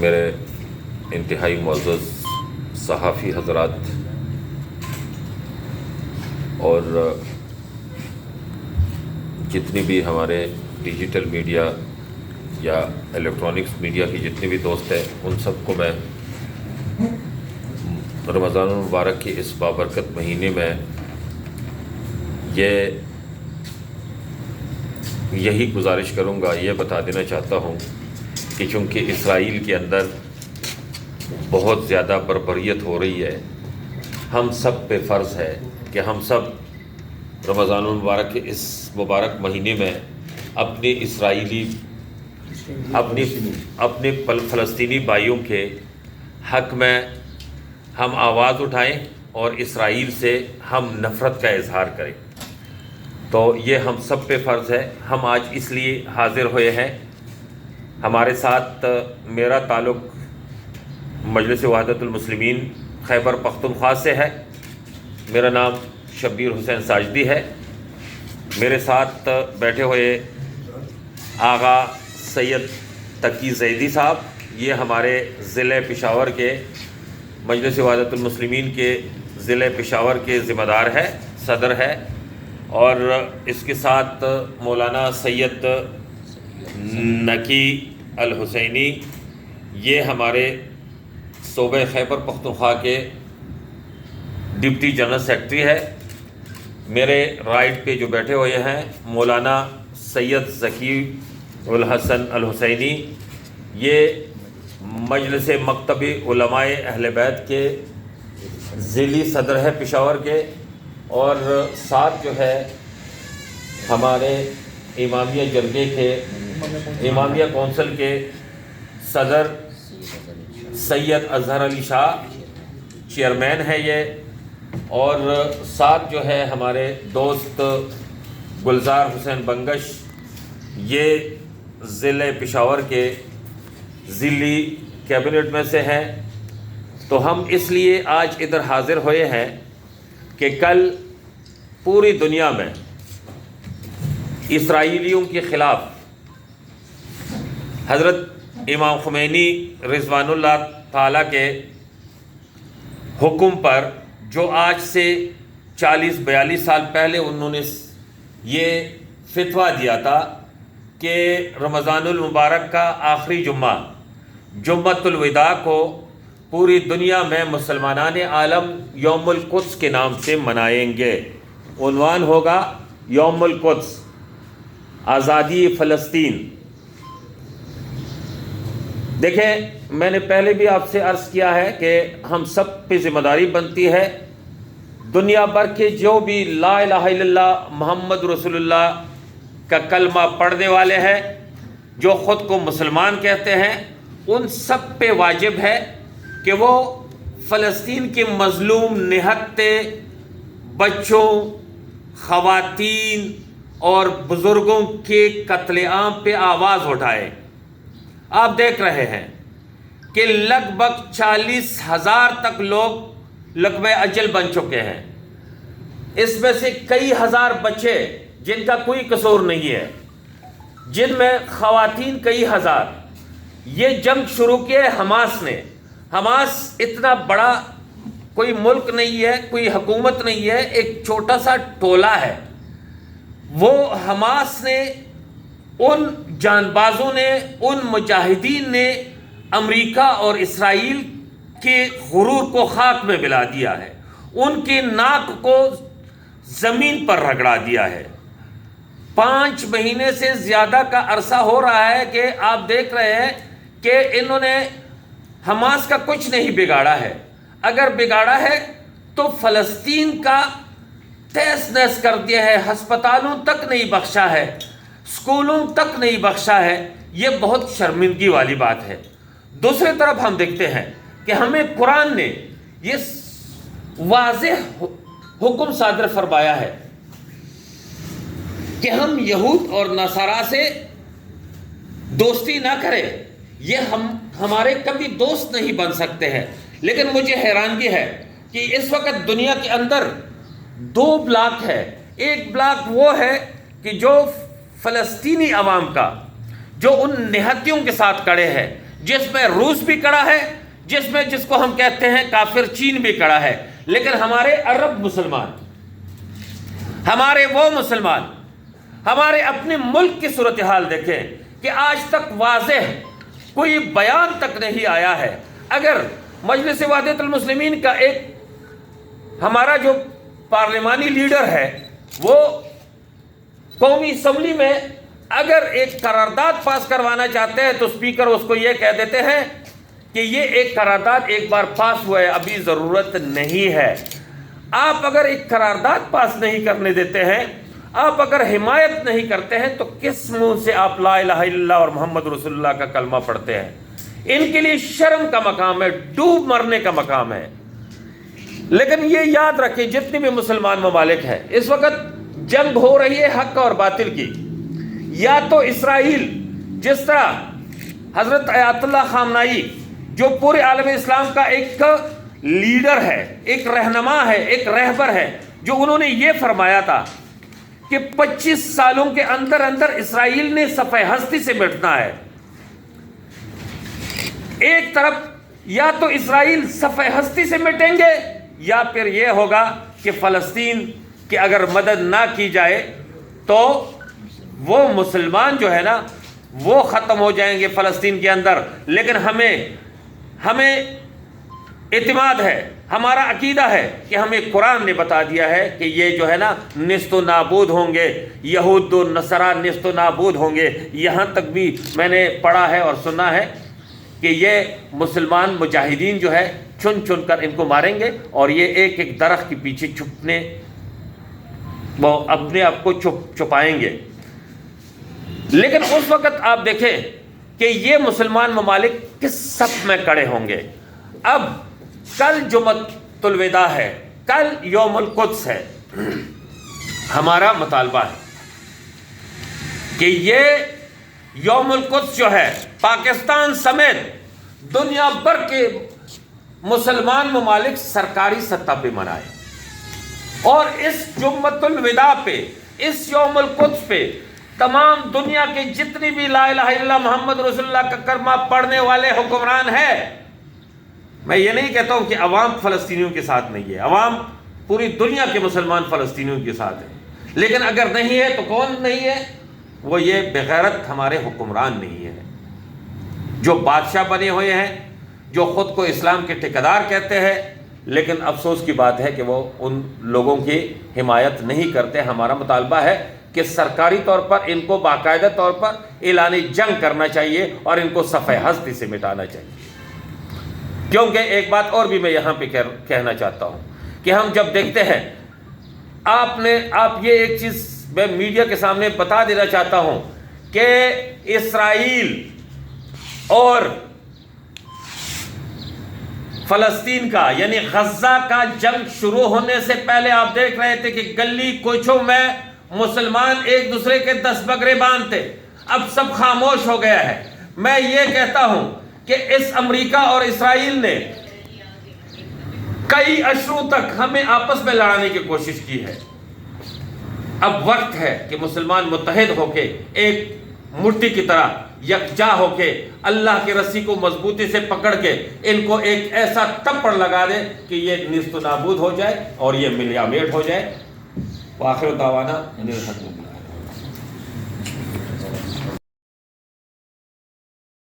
میرے انتہائی معزز صحافی حضرات اور جتنی بھی ہمارے ڈیجیٹل میڈیا یا الیکٹرانکس میڈیا کی جتنے بھی دوست ہیں، ان سب کو میں رمضان المبارک کے اس بابرکت مہینے میں یہی گزارش کروں گا، یہ بتا دینا چاہتا ہوں کہ چونکہ اسرائیل کے اندر بہت زیادہ بربریت ہو رہی ہے، ہم سب پہ فرض ہے کہ ہم سب رمضان المبارک کے اس مبارک مہینے میں اپنے فلسطینی بھائیوں کے حق میں ہم آواز اٹھائیں اور اسرائیل سے ہم نفرت کا اظہار کریں۔ تو یہ ہم سب پہ فرض ہے۔ ہم آج اس لیے حاضر ہوئے ہیں، ہمارے ساتھ میرا تعلق مجلس وحدت المسلمین خیبر پختونخوا سے ہے۔ میرا نام شبیر حسین ساجدی ہے۔ میرے ساتھ بیٹھے ہوئے آغا سید تقی زیدی صاحب، یہ ہمارے ضلع پشاور کے مجلس وحدت المسلمین کے ضلع پشاور کے ذمہ دار ہے، صدر ہے، اور اس کے ساتھ مولانا سید نقی الحسینی، یہ ہمارے صوبہ خیبر پختونخوا کے ڈپٹی جنرل سیکرٹری ہے۔ میرے رائٹ پہ جو بیٹھے ہوئے ہیں مولانا سید ذکی الحسن الحسینی، یہ مجلس مکتب علماء اہل بیت کے ذیلی صدر ہے پشاور کے، اور ساتھ جو ہے ہمارے امامیہ جرگے کے امامیہ کونسل کے صدر سید اظہر علی شاہ چیئرمین ہے یہ، اور ساتھ جو ہے ہمارے دوست گلزار حسین بنگش، یہ ضلع پشاور کے ضلعی کیبنٹ میں سے ہیں۔ تو ہم اس لیے آج ادھر حاضر ہوئے ہیں کہ کل پوری دنیا میں اسرائیلیوں کے خلاف حضرت امام خمینی رضوان اللہ تعالیٰ کے حکم پر، جو آج سے 40-42 سال پہلے انہوں نے یہ فتویٰ دیا تھا کہ رمضان المبارک کا آخری جمعہ جمعۃ الوداع کو پوری دنیا میں مسلمانان عالم یوم القدس کے نام سے منائیں گے۔ عنوان ہوگا یوم القدس، آزادی فلسطین۔ دیکھیں، میں نے پہلے بھی آپ سے عرض کیا ہے کہ ہم سب پہ ذمہ داری بنتی ہے، دنیا بھر کے جو بھی لا الہ الا اللہ محمد رسول اللہ کا کلمہ پڑھنے والے ہیں، جو خود کو مسلمان کہتے ہیں، ان سب پہ واجب ہے کہ وہ فلسطین کے مظلوم نہتے بچوں، خواتین اور بزرگوں کے قتل عام پہ آواز اٹھائے۔ آپ دیکھ رہے ہیں کہ لگ بھگ 40,000 تک لوگ لقبہ اجل بن چکے ہیں، اس میں سے کئی ہزار بچے جن کا کوئی قصور نہیں ہے، جن میں خواتین کئی ہزار۔ یہ جنگ شروع کی ہے حماس نے۔ حماس اتنا بڑا کوئی ملک نہیں ہے، کوئی حکومت نہیں ہے، ایک چھوٹا سا ٹولہ ہے۔ وہ حماس نے، ان جان بازوں نے، ان مجاہدین نے امریکہ اور اسرائیل کے غرور کو خاک میں ملا دیا ہے، ان کی ناک کو زمین پر رگڑا دیا ہے۔ 5 مہینے سے زیادہ کا عرصہ ہو رہا ہے کہ آپ دیکھ رہے ہیں کہ انہوں نے حماس کا کچھ نہیں بگاڑا ہے۔ اگر بگاڑا ہے تو فلسطین کا تہس نہس کر دیا ہے، ہسپتالوں تک نہیں بخشا ہے، اسکولوں تک نہیں بخشا ہے۔ یہ بہت شرمندگی والی بات ہے۔ دوسری طرف ہم دیکھتے ہیں کہ ہمیں قرآن نے یہ واضح حکم صادر فرمایا ہے کہ ہم یہود اور نصارہ سے دوستی نہ کریں، یہ ہمارے کبھی دوست نہیں بن سکتے ہیں۔ لیکن مجھے حیرانگی ہے کہ اس وقت دنیا کے اندر 2 بلاک ہے۔ ایک بلاک وہ ہے کہ جو فلسطینی عوام کا، جو ان نہتیوں کے ساتھ کڑے ہیں، جس میں روس بھی کڑا ہے، جس کو ہم کہتے ہیں کافر چین بھی کڑا ہے، لیکن ہمارے عرب مسلمان، ہمارے وہ مسلمان، ہمارے اپنے ملک کی صورتحال دیکھیں کہ آج تک واضح کوئی بیان تک نہیں آیا ہے۔ اگر مجلس وحدت المسلمین کا ایک ہمارا جو پارلیمانی لیڈر ہے وہ قومی اسمبلی میں اگر ایک قرارداد پاس کروانا چاہتے ہیں تو اسپیکر اس کو یہ کہہ دیتے ہیں کہ یہ ایک قرارداد ایک بار پاس ہوا ہے، ابھی ضرورت نہیں ہے۔ آپ اگر ایک قرارداد پاس نہیں کرنے دیتے ہیں، آپ اگر حمایت نہیں کرتے ہیں، تو کس منہ سے آپ لا الہ الا اللہ اور محمد رسول اللہ کا کلمہ پڑھتے ہیں؟ ان کے لیے شرم کا مقام ہے، ڈوب مرنے کا مقام ہے۔ لیکن یہ یاد رکھیں، جتنے بھی مسلمان ممالک ہیں، اس وقت جنگ ہو رہی ہے حق اور باطل کی۔ یا تو اسرائیل جس طرح حضرت آیت اللہ خامنائی جو پورے عالم اسلام کا ایک لیڈر ہے، ایک رہنما ہے، ایک رہبر ہے، جو انہوں نے یہ فرمایا تھا کہ 25 سالوں کے اندر اندر اسرائیل نے صفحہ ہستی سے مٹنا ہے۔ ایک طرف یا تو اسرائیل صفحہ ہستی سے مٹیں گے، یا پھر یہ ہوگا کہ فلسطین کی اگر مدد نہ کی جائے تو وہ مسلمان جو ہے نا وہ ختم ہو جائیں گے فلسطین کے اندر۔ لیکن ہمیں اعتماد ہے، ہمارا عقیدہ ہے کہ ہمیں قرآن نے بتا دیا ہے کہ یہ جو ہے نا نیست و نابود ہوں گے، یہود و نصارا نیست و نابود ہوں گے۔ یہاں تک بھی میں نے پڑھا ہے اور سنا ہے کہ یہ مسلمان مجاہدین جو ہے چن چن کر ان کو ماریں گے، اور یہ ایک ایک درخت کے پیچھے چھپنے وہ اپنے آپ کو چھپائیں گے۔ لیکن اس وقت آپ دیکھیں کہ یہ مسلمان ممالک کس صف میں کڑے ہوں گے۔ اب کل جمعۃ الوداع ہے، کل یوم القدس ہے۔ ہمارا مطالبہ ہے کہ یہ یوم القدس جو ہے پاکستان سمیت دنیا بھر کے مسلمان ممالک سرکاری سطح پہ منائے، اور اس جمعۃ الوداع پہ، اس یوم القدس پہ تمام دنیا کے جتنی بھی لا الہ الا اللہ محمد رسول اللہ کا کلمہ پڑھنے والے حکمران ہیں، میں یہ نہیں کہتا ہوں کہ عوام فلسطینیوں کے ساتھ نہیں ہے، عوام پوری دنیا کے مسلمان فلسطینیوں کے ساتھ ہیں، لیکن اگر نہیں ہے تو کون نہیں ہے؟ وہ یہ بغیرت ہمارے حکمران نہیں ہے، جو بادشاہ بنے ہوئے ہیں، جو خود کو اسلام کے ٹھیکیدار کہتے ہیں، لیکن افسوس کی بات ہے کہ وہ ان لوگوں کی حمایت نہیں کرتے۔ ہمارا مطالبہ ہے کہ سرکاری طور پر ان کو باقاعدہ طور پر اعلان جنگ کرنا چاہیے اور ان کو صفحہ ہستی سے مٹانا چاہیے۔ کیونکہ ایک بات اور بھی میں یہاں پہ کہنا چاہتا ہوں کہ ہم جب دیکھتے ہیں، آپ یہ ایک چیز میں میڈیا کے سامنے بتا دینا چاہتا ہوں کہ اسرائیل اور فلسطین کا یعنی غزہ کا جنگ شروع ہونے سے پہلے آپ دیکھ رہے تھے کہ گلی کوچوں میں مسلمان ایک دوسرے کے دس بگرے باندھتے، اب سب خاموش ہو گیا ہے۔ میں یہ کہتا ہوں کہ اس امریکہ اور اسرائیل نے کئی اشروں تک ہمیں آپس میں لڑانے کی کوشش کی ہے۔ اب وقت ہے کہ مسلمان متحد ہو کے ایک مٹھی کی طرح یکجا ہو کے اللہ کی رسی کو مضبوطی سے پکڑ کے ان کو ایک ایسا تپڑ لگا دے کہ یہ نیست و نابود ہو جائے اور یہ ملیامیٹ ہو جائے۔ وآخر دعوانا